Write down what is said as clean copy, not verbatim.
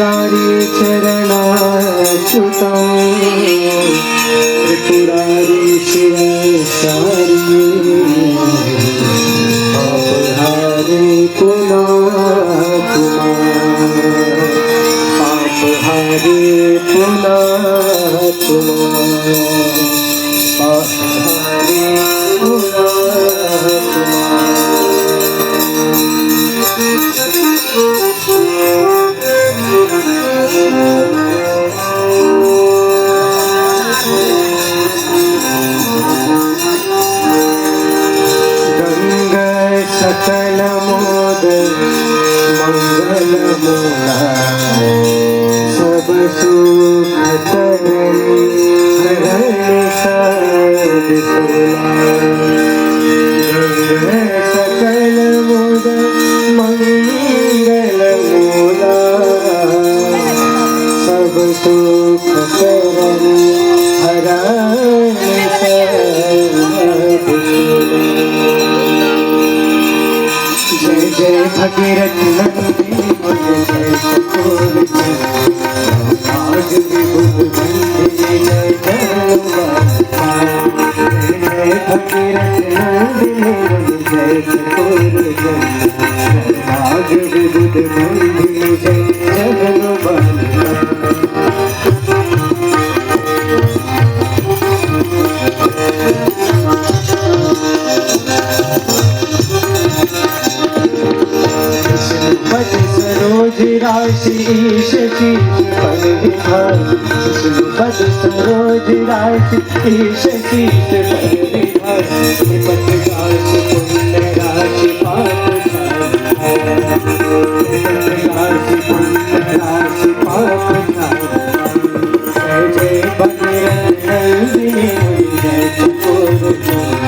त्रिपुरारी चरणाच्युतं त्रिपुरारी शिरसारी आपहारे पुनः आपहारे पुनः आपहारे सकल मोद मंगल मूला सब सुख करणी हरण सब सकल मोद मंगल मूला सब सुख करणी हरण जय जय भगीरथ नंदिनी बोल जय ठाकुर आज विभुत नंदिनी जय जय भगीरथ नंदिनी बोल जय ठाकुर आज विभुत नंदिनी जय सरोज राशि ईश शीश पर विधान पद सरोज राशि ईश शीश पर विधान पद राशि पुण्य राशि पाप राशि पुण्य राशि पाप जय जय भगीरथ नंदिनी जय ठाकुर जय